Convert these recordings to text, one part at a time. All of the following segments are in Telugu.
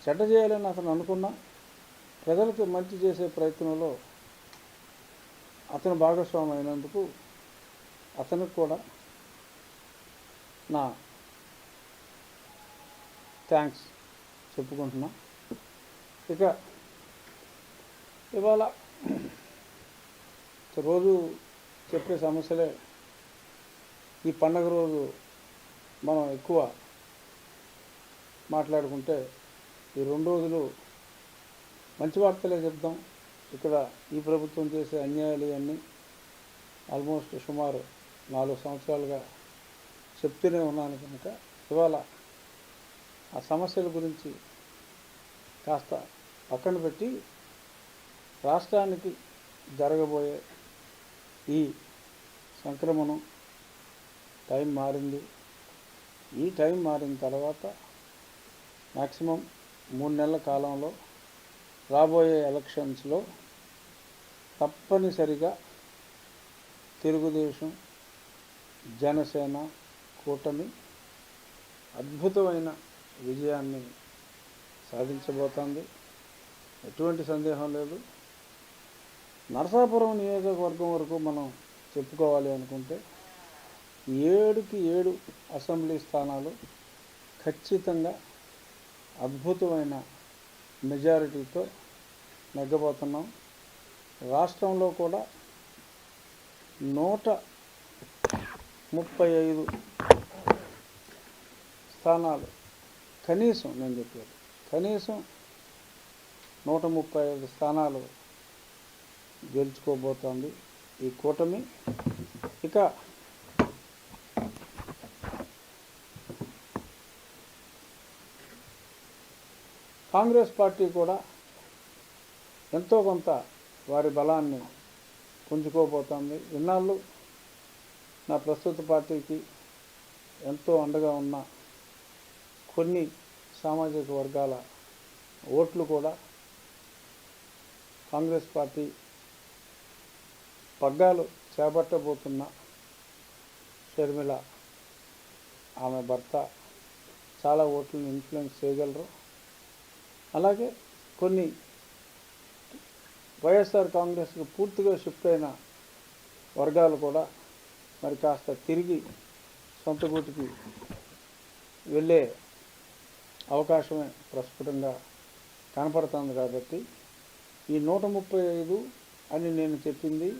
చెడ్డ చేయాలని అతను అనుకున్నా ప్రజలకు మంచి చేసే ప్రయత్నంలో అతను భాగస్వామి అయినందుకు అతనికి కూడా నా థ్యాంక్స్ చెప్పుకుంటున్నా. ఇక ఇవాళ రోజు చెప్పే సమస్యలే ఈ పండగ రోజు మనం ఎక్కువ మాట్లాడుకుంటే ఈ 2 రోజులు మంచి వార్తలే చెప్దాం. ఇక్కడ ఈ ప్రభుత్వం చేసే అన్యాయాలు ఇవన్నీ ఆల్మోస్ట్ సుమారు 4 సంవత్సరాలుగా చెప్తూనే ఉన్నాను కనుక ఇవాళ ఆ సమస్యల గురించి కాస్త పక్కన పెట్టి రాష్ట్రానికి జరగబోయే ఈ సంక్రమణం టైం మారింది. ఈ టైం మారిన తర్వాత మ్యాక్సిమం 3 నెలల కాలంలో రాబోయే ఎలక్షన్స్లో తప్పనిసరిగా తెలుగుదేశం జనసేన కూటమి అద్భుతమైన విజయాన్ని సాధించబోతోంది. ఎటువంటి సందేహం లేదు. నరసాపురం నియోజకవర్గం వరకు మనం చెప్పుకోవాలి అనుకుంటే 7కి 7 అసెంబ్లీ స్థానాలు ఖచ్చితంగా అద్భుతమైన మెజారిటీతో నెగ్గబోతున్నాం. రాష్ట్రంలో కూడా 135 స్థానాలు కనీసం, నేను చెప్పేది కనీసం 135 స్థానాలు గెలుచుకోబోతోంది ఈ కూటమి. ఇక కాంగ్రెస్ పార్టీ కూడా ఎంతో కొంత వారి బలాన్ని పుంజుకోబోతోంది. ఇన్నాళ్ళు నా ప్రస్తుత పార్టీకి ఎంతో అండగా ఉన్న కొన్ని సామాజిక వర్గాల ఓట్లు కూడా కాంగ్రెస్ పార్టీ పగ్గాలు చేపట్టబోతున్న షర్మిల ఆమె భర్త చాలా ఓట్లను ఇన్ఫ్లుయెన్స్ చేయగలరు. అలాగే కొన్ని వైఎస్ఆర్ కాంగ్రెస్కి పూర్తిగా షిఫ్ట్ అయిన వర్గాలు కూడా మరి కాస్త తిరిగి సొంత గూటికి వెళ్ళే అవకాశమే ప్రస్ఫుటంగా కనపడుతుంది. కాబట్టి ఈ 135 అని నేను చెప్పింది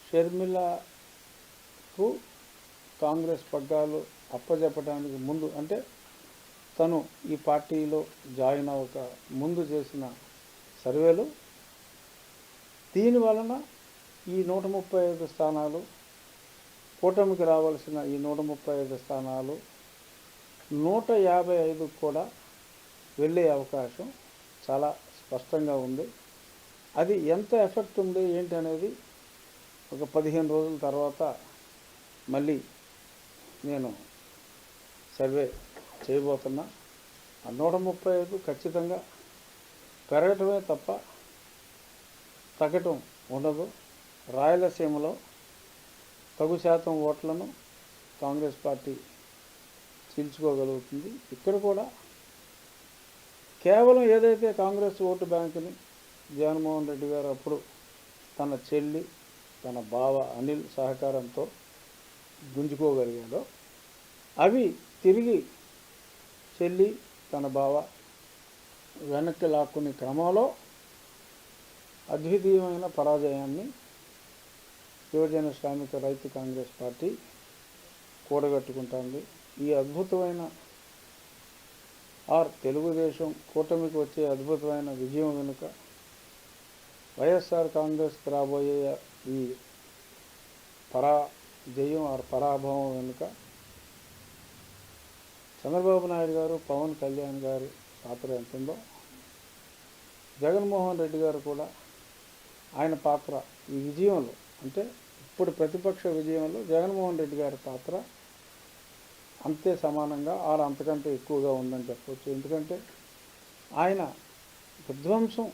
షర్మిలకు కాంగ్రెస్ పగ్గాలు అప్పజెప్పడానికి ముందు, అంటే తను ఈ పార్టీలో జాయిన్ అవ్వక ముందు చేసిన సర్వేలు. దీనివలన ఈ 135 స్థానాలు కూటమికి రావాల్సిన ఈ 135 స్థానాలు 155 కూడా వెళ్ళే అవకాశం చాలా స్పష్టంగా ఉంది. అది ఎంత ఎఫెక్ట్ ఉంది ఏంటి అనేది ఒక 15 రోజుల తర్వాత మళ్ళీ నేను సర్వే చేయబోతున్నా. ఆ 135 ఖచ్చితంగా పెరగటమే తప్ప తగ్గటం ఉండదు. రాయలసీమలో తగు శాతం ఓట్లను కాంగ్రెస్ పార్టీ చీల్చుకోగలుగుతుంది. ఇక్కడ కూడా కేవలం ఏదైతే కాంగ్రెస్ ఓటు బ్యాంకుని జగన్మోహన్ రెడ్డి గారు అప్పుడు తన చెల్లి తన బావ అనిల్ సహకారంతో గుంజుకోగలిగాడో అవి తిరిగి చెల్లి తన బావ వెనక్కి లాక్కునే క్రమంలో అద్వితీయమైన పరాజయాన్ని యువజన శ్రామిక రైతు కాంగ్రెస్ పార్టీ కూడగట్టుకుంటుంది. ఈ అద్భుతమైన తెలుగుదేశం కూటమికి వచ్చే అద్భుతమైన విజయం వెనుక, వైఎస్ఆర్ కాంగ్రెస్కి రాబోయే ఈ పరాజయం పరాభవం వెనుక చంద్రబాబు నాయుడు గారు, పవన్ కళ్యాణ్ గారి పాత్ర ఎంతుందో, జగన్మోహన్ రెడ్డి గారు కూడా ఆయన పాత్ర ఈ విజయంలో, అంటే ఇప్పుడు ప్రతిపక్ష విజయంలో జగన్మోహన్ రెడ్డి గారి పాత్ర అంతే సమానంగా అంతకంటే ఎక్కువగా ఉందని చెప్పవచ్చు. ఎందుకంటే ఆయన విధ్వంసం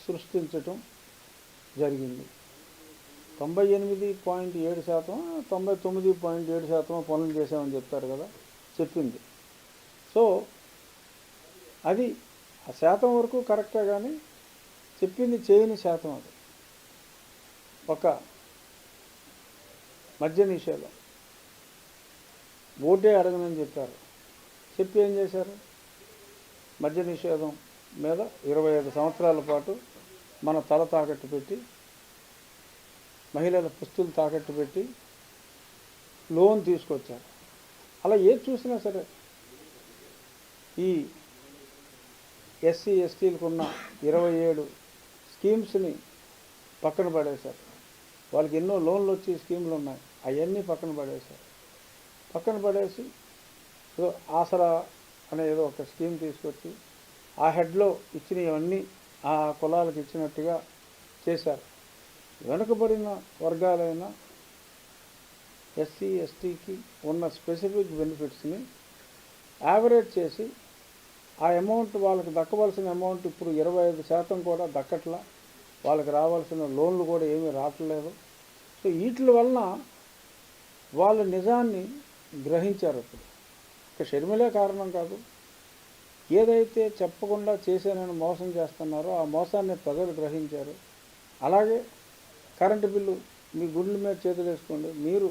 సృష్టించటం జరిగింది. 98.7%, 99.7% పనులు చేసామని చెప్తారు కదా, చెప్పింది. సో అది ఆ శాతం వరకు కరెక్టే, కానీ చెప్పింది చేయని శాతం అది. ఒక మద్య నిషేధం ఓటే అడగనని చెప్పారు, చెప్పి ఏం చేశారు? మద్య నిషేధం మీద 25 సంవత్సరాల పాటు మన తల తాకట్టు పెట్టి, మహిళల పుస్తులు తాకట్టు పెట్టి లోన్ తీసుకొచ్చారు. అలా ఏది చూసినా సరే ఈ ఎస్సీ ఎస్టీలకు ఉన్న 27 స్కీమ్స్ని పక్కన పడేశారు. వాళ్ళకి ఎన్నో లోన్లు వచ్చి స్కీములు ఉన్నాయి, అవన్నీ పక్కన పడేశారు. పక్కన పడేసి ఏదో ఆసరా అనే ఏదో ఒక స్కీమ్ తీసుకొచ్చి ఆ హెడ్లో ఇచ్చినవన్నీ ఆ కులాలకు ఇచ్చినట్టుగా చేశారు. వెనుకబడిన వర్గాలైన ఎస్సీ ఎస్టీకి ఉన్న స్పెసిఫిక్ బెనిఫిట్స్ని యావరేజ్ చేసి ఆ అమౌంట్, వాళ్ళకి దక్కవలసిన అమౌంట్ ఇప్పుడు 25% కూడా దక్కట్లా, వాళ్ళకి రావాల్సిన లోన్లు కూడా ఏమీ రావట్లేదు. సో వీటి వలన వాళ్ళు నిజాన్ని గ్రహించారు. ఇప్పుడు ఇక షర్మిలే కారణం కాదు, ఏదైతే చెప్పకుండా చేశానని మోసం చేస్తున్నారో ఆ మోసాన్ని ప్రజలు గ్రహించారు. అలాగే కరెంటు బిల్లు మీ గుండెల మీద చేతులు వేసుకోండి, మీరు